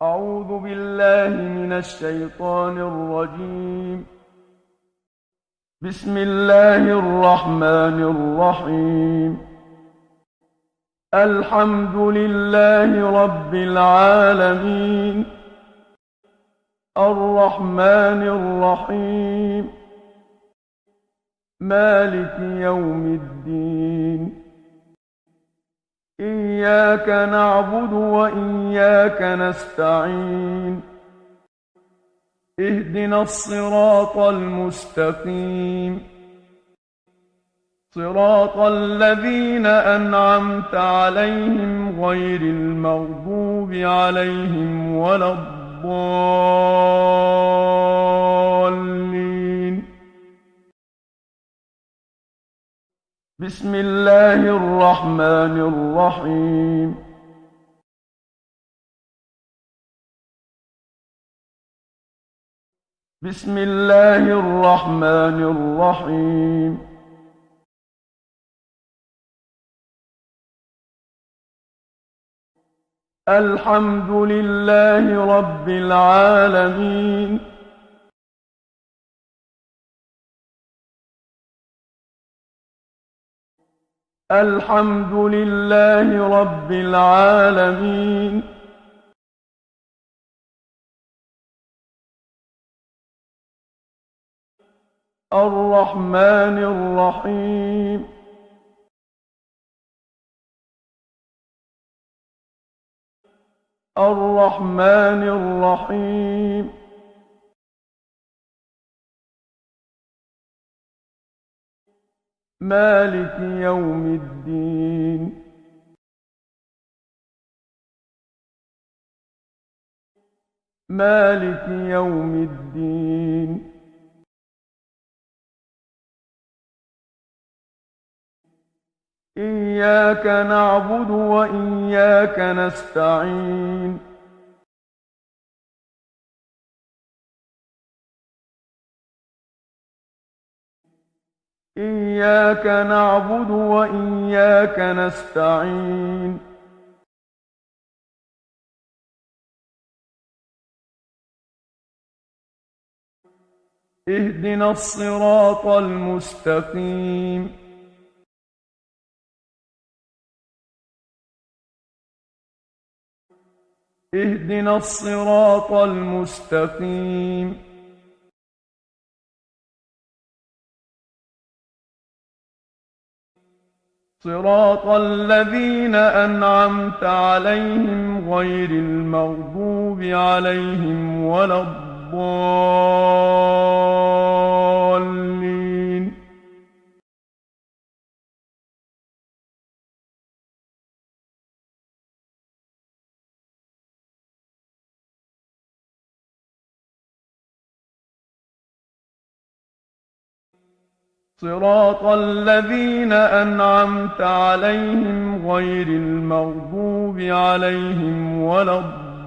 أعوذ بالله من الشيطان الرجيم. بسم الله الرحمن الرحيم. الحمد لله رب العالمين، الرحمن الرحيم، مالك يوم الدين. إياك نعبد وإياك نستعين. اهدنا الصراط المستقيم، صراط الذين أنعمت عليهم غير المغضوب عليهم ولا الضالين. بسم الله الرحمن الرحيم. بسم الله الرحمن الرحيم. الحمد لله رب العالمين. الحمد لله رب العالمين. الرحمن الرحيم. الرحمن الرحيم. مالك يوم الدين. مالك يوم الدين. إياك نعبد وإياك نستعين. إياك نعبد وإياك نستعين. اهدنا الصراط المستقيم. اهدنا الصراط المستقيم. صراط الذين أنعمت عليهم غير المغضوب عليهم ولا الضالين. صراط الذين أنعمت عليهم غير المغضوب عليهم ولا الضالين.